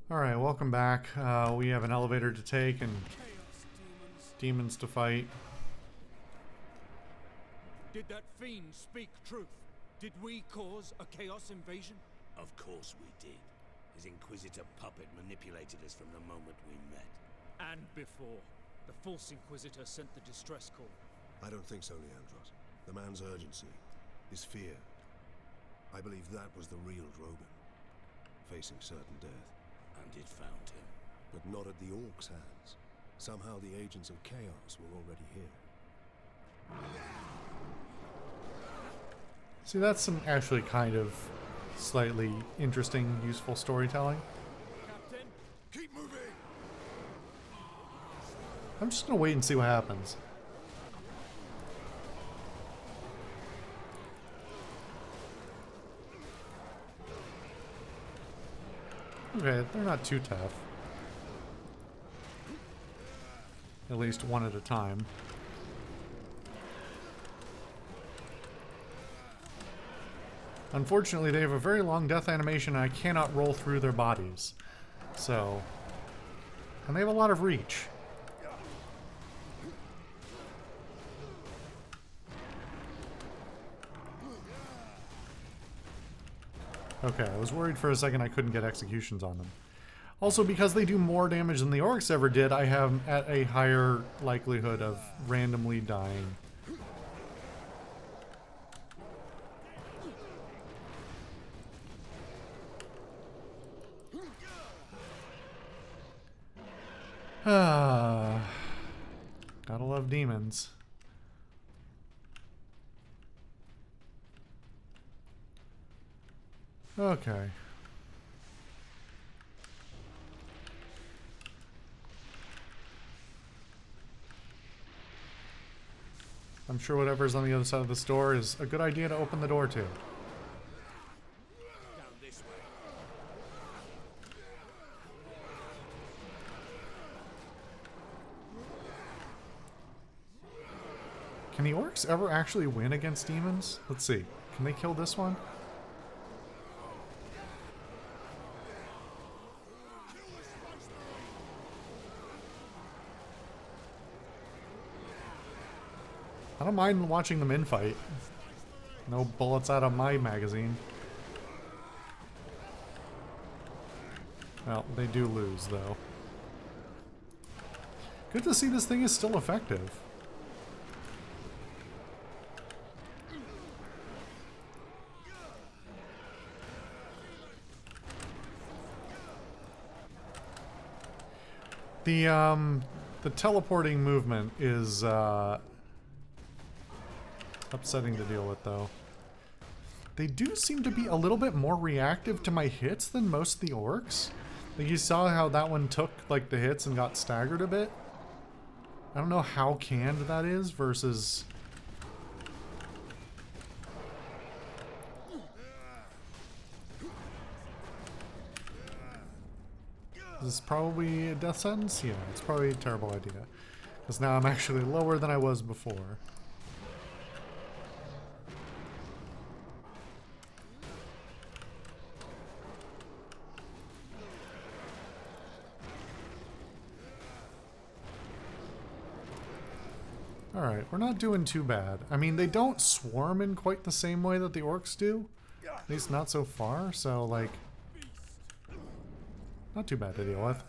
Alright, welcome back. We have an elevator to take and Chaos demons to fight. Did that fiend speak truth? Did we cause a chaos invasion? Of course we did. His Inquisitor puppet manipulated us from the moment we met. And before. The false Inquisitor sent the distress call. I don't think so, Leandros. The man's urgency, his fear. I believe that was the real Drogon, facing certain death. And it found him. But not at the Orcs' hands. Somehow the agents of Chaos were already here. See, that's some actually kind of slightly interesting, useful storytelling. Captain? Keep moving! I'm just gonna wait and see what happens. Okay, they're not too tough. At least one at a time. Unfortunately, they have a very long death animation and I cannot roll through their bodies. So... And they have a lot of reach. Okay, I was worried for a second I couldn't get executions on them. Also, because they do more damage than the orcs ever did, I have at a higher likelihood of randomly dying. Ah, gotta love demons. Okay. I'm sure whatever's on the other side of this door is a good idea to open the door to. Down this way. Can the orcs ever actually win against demons? Let's see. Can they kill this one? I don't mind watching them infight. No bullets out of my magazine. Well, they do lose, though. Good to see this thing is still effective. The teleporting movement is, upsetting to deal with, though. They do seem to be a little bit more reactive to my hits than most of the orcs. Like, you saw how that one took, like, the hits and got staggered a bit. I don't know how canned that is versus... Is this probably a death sentence? Yeah, it's probably a terrible idea. Because now I'm actually lower than I was before. Alright, we're not doing too bad. I mean, they don't swarm in quite the same way that the orcs do. At least not so far, so, like... Not too bad to deal with.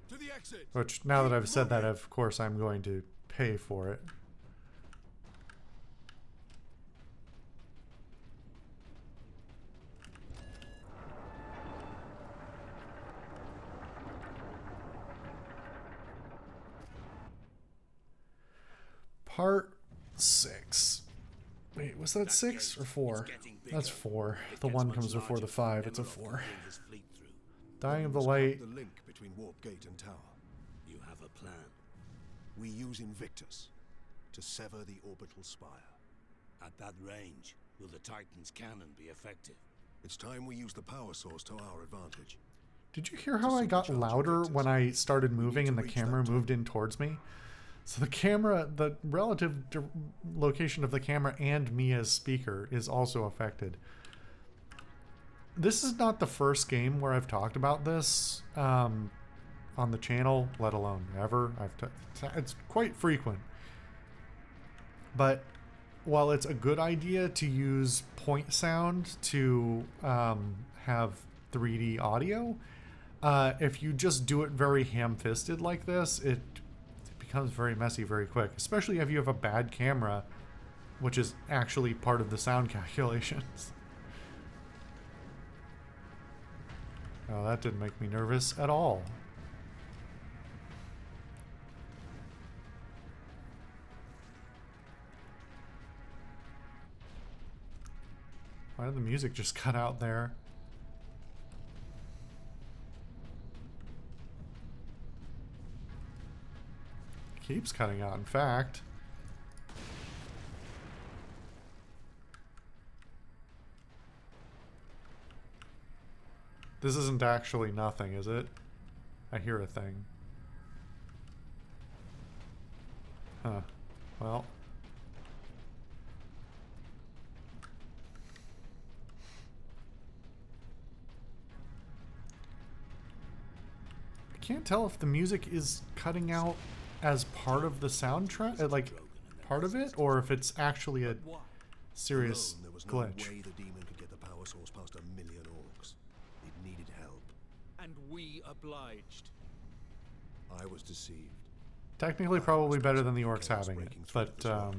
To the exit! Which, now that I've said that, of course I'm going to pay for it. Part 6. Wait, was that 6 or 4? That's 4. The 1 comes before the 5. It's a 4. Dying of the light. The link between Warp Gate and Tower. You have a plan. We use Invictus to sever the orbital spire. At that range, will the Titan's cannon be effective? It's time we use the power source to our advantage. Did you hear how I got louder when I started moving and the camera moved in towards me? So the camera, the relative location of the camera and me as speaker is also affected. this is not the first game where I've talked about this on the channel, let alone ever. It's quite frequent. But while it's a good idea to use point sound to have 3D audio, if you just do it very ham-fisted like this, it becomes very messy very quick, especially if you have a bad camera, which is actually part of the sound calculations. Oh, that didn't make me nervous at all. Why did the music just cut out there? Keeps cutting out, in fact. This isn't actually nothing, is it? I hear a thing. Huh. Well. I can't tell if the music is cutting out as part of the soundtrack, like part of it, or if it's actually a serious There was no glitch. way the demon could get the power source past 1,000,000 orcs. It needed help. And we obliged. I was deceived. Technically, probably better than the orcs having it, but Genetic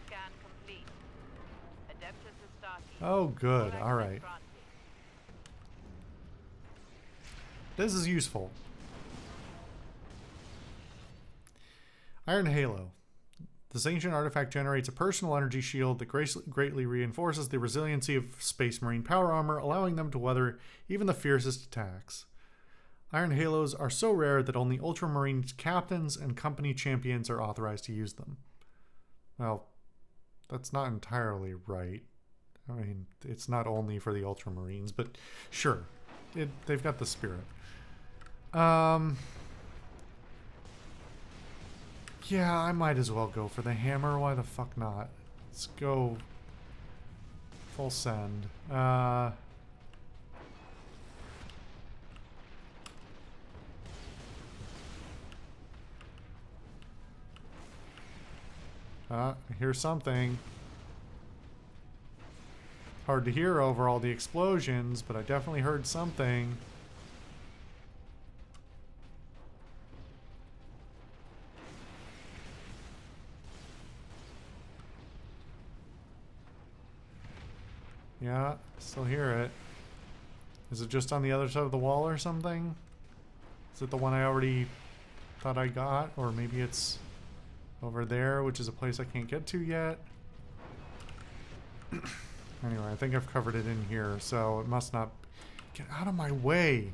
scan complete. Adeptus Astartes. oh, good. Access All right, granted. this is useful. Iron Halo. This ancient artifact generates a personal energy shield that greatly reinforces the resiliency of Space Marine power armor, allowing them to weather even the fiercest attacks. Iron Halos are so rare that only Ultramarine captains and company champions are authorized to use them. Well, that's not entirely right. I mean, it's not only for the Ultramarines, but sure, they've got the spirit. Yeah, I might as well go for the hammer. Why the fuck not? Let's go full send. I hear something. Hard to hear over all the explosions, but I definitely heard something. Yeah, still hear it. Is it just on the other side of the wall or something? Is it the one I already thought I got? Or maybe it's over there, which is a place I can't get to yet? Anyway, I think I've covered it in here, so it must not... Get out of my way!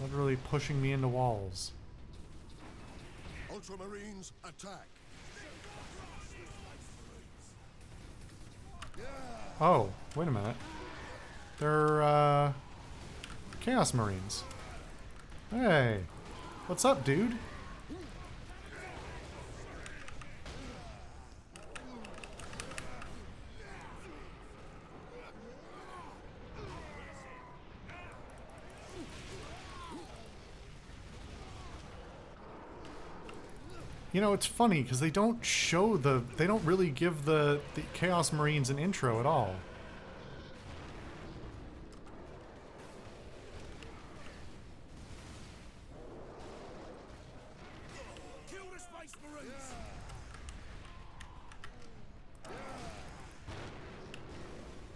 Literally pushing me into walls. Ultramarines, attack! Oh, wait a minute. They're, Chaos Marines. Hey! What's up, dude? You know, it's funny because they don't show they don't really give the Chaos Marines an intro at all. Kill the Space Marines!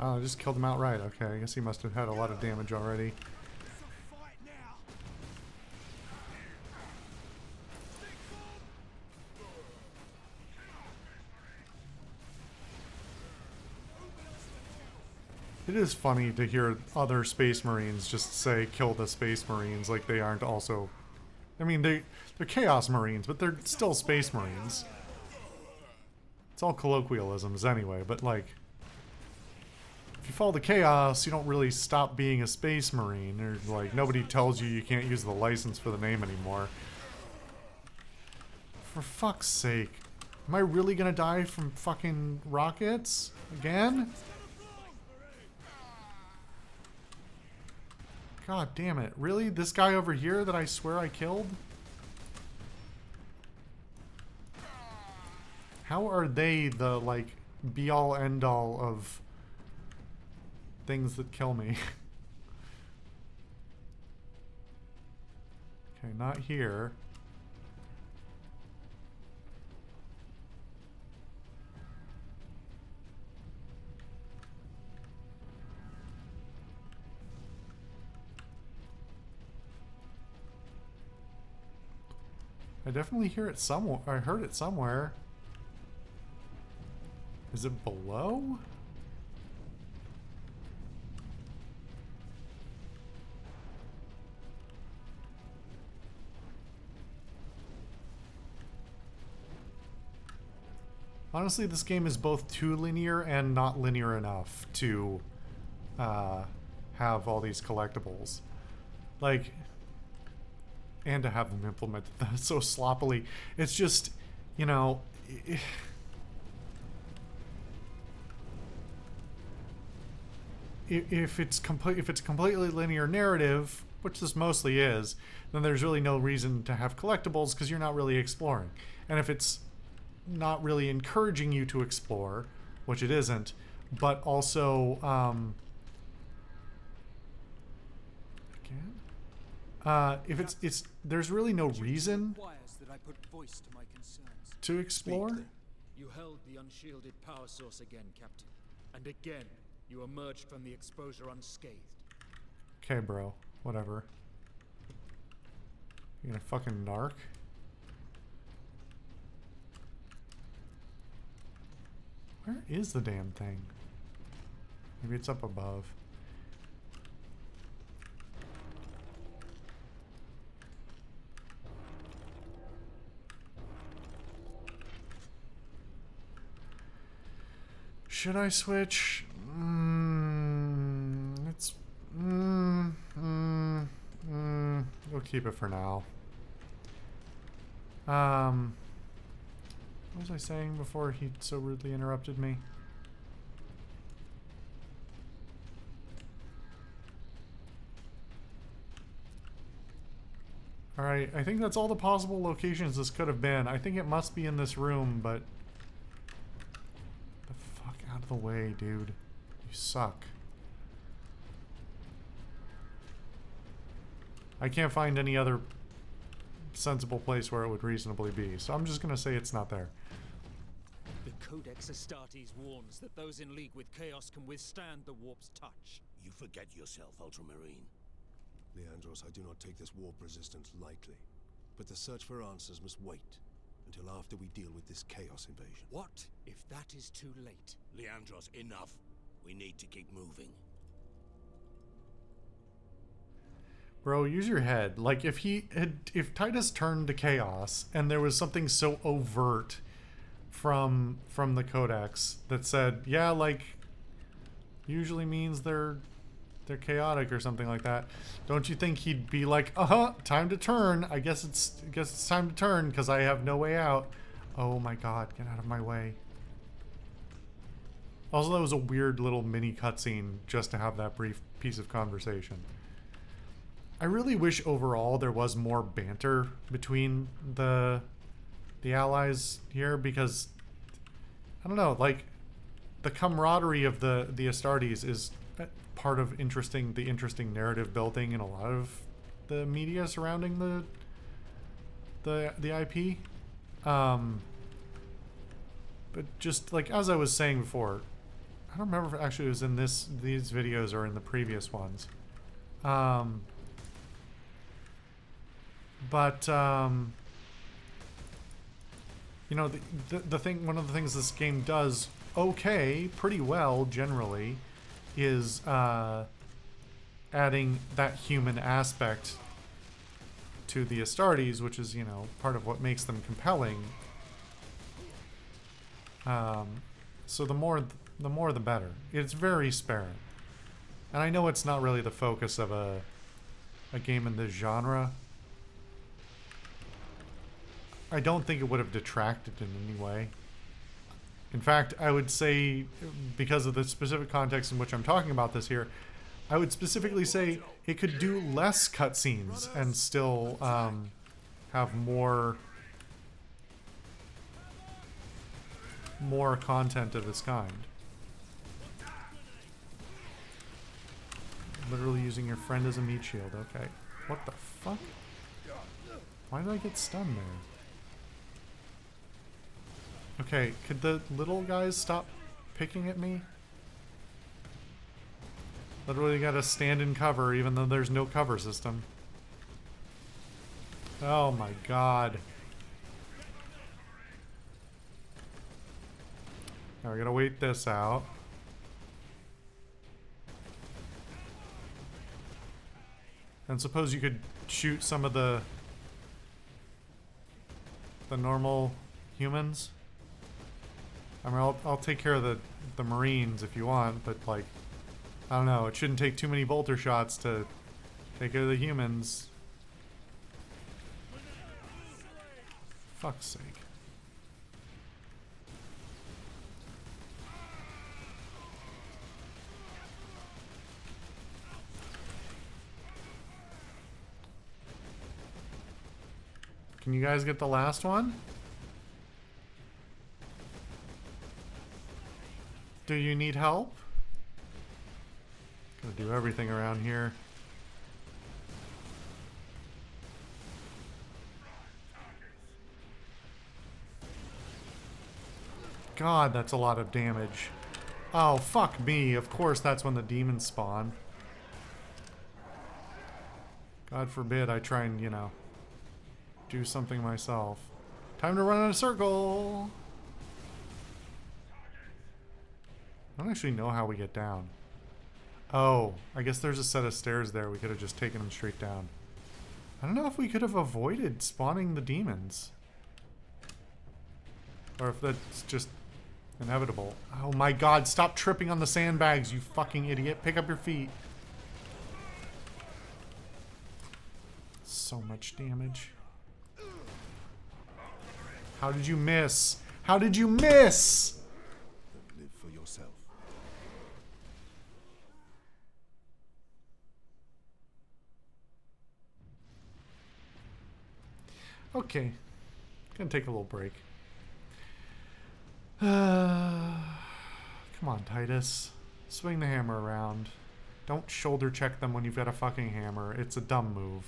Oh, I just killed him outright. Okay, I guess he must have had a lot of damage already. Fight now! It is funny to hear other Space Marines just say, kill the Space Marines, like they aren't also... I mean, they're Chaos Marines, but they're still Space Marines. It's all colloquialisms anyway, but like... If you follow the Chaos, you don't really stop being a Space Marine, or like, nobody tells you you can't use the license for the name anymore. For fuck's sake. Am I really gonna die from fucking rockets? Again? God damn it. Really? This guy over here that I swear I killed? How are they the, like, be-all, end-all of things that kill me? Okay, not here. I definitely hear it somewhere. I heard it somewhere. Is it below? Honestly, this game is both too linear and not linear enough to have all these collectibles. Like, and to have them implemented so sloppily. It's just, you know... If it's a completely linear narrative, which this mostly is, then there's really no reason to have collectibles because you're not really exploring. And if it's not really encouraging you to explore, which it isn't, but also if it's there's really no reason That I put voice to my concerns. to explore. You held the unshielded power source again, Captain. And again, you emerged from the exposure unscathed. Okay, bro. Whatever. You gonna fucking narc? Where is the damn thing? Maybe it's up above. Should I switch? We'll keep it for now. What was I saying before he so rudely interrupted me? Alright, I think that's all the possible locations this could have been. I think it must be in this room, but... the fuck out of the way, dude. You suck. I can't find any other sensible place where it would reasonably be, so I'm just gonna say it's not there. The Codex Astartes warns that those in league with Chaos can withstand the warp's touch. You forget yourself, Ultramarine. Leandros, I do not take this warp resistance lightly. But the search for answers must wait until after we deal with this Chaos invasion. What if that is too late? Leandros, enough. We need to keep moving. Bro, use your head. Like, if Titus turned to Chaos and there was something so overt from the Codex that said, yeah, like, usually means they're chaotic or something like that, don't you think he'd be like, time to turn. I guess it's time to turn because I have no way out. Oh my god, get out of my way. Also, that was a weird little mini cutscene just to have that brief piece of conversation. I really wish overall there was more banter between the allies here, because I don't know, like, the camaraderie of the Astartes is part of the interesting narrative building in a lot of the media surrounding the IP. But just like as I was saying before, I don't remember if actually it was in these videos or in the previous ones. You know, the thing, one of the things this game does pretty well generally, is adding that human aspect to the Astartes, which is, you know, part of what makes them compelling. So the more the better. It's very sparing, and I know it's not really the focus of a game in this genre. I don't think it would have detracted in any way. In fact, I would say, because of the specific context in which I'm talking about this here, I would specifically say it could do less cutscenes and still have more content of this kind. Literally using your friend as a meat shield. Okay. What the fuck? Why did I get stunned there? Okay, could the little guys stop picking at me? Literally gotta stand in cover even though there's no cover system. Oh my god. Now we gotta wait this out. And suppose you could shoot some of the normal humans. I mean, I'll take care of the Marines if you want, but like, I don't know, it shouldn't take too many bolter shots to take care of the humans. Fuck's sake. Can you guys get the last one? Do you need help? Gotta do everything around here. God, that's a lot of damage. Oh, fuck me. Of course that's when the demons spawn. God forbid I try and, you know, do something myself. Time to run in a circle! I don't actually know how we get down. Oh, I guess there's a set of stairs there. We could have just taken them straight down. I don't know if we could have avoided spawning the demons. Or if that's just inevitable. Oh my god, stop tripping on the sandbags, you fucking idiot. Pick up your feet. So much damage. How did you miss? How did you miss? Live for yourself. Okay. Gonna take a little break. Come on, Titus. Swing the hammer around. Don't shoulder check them when you've got a fucking hammer. It's a dumb move.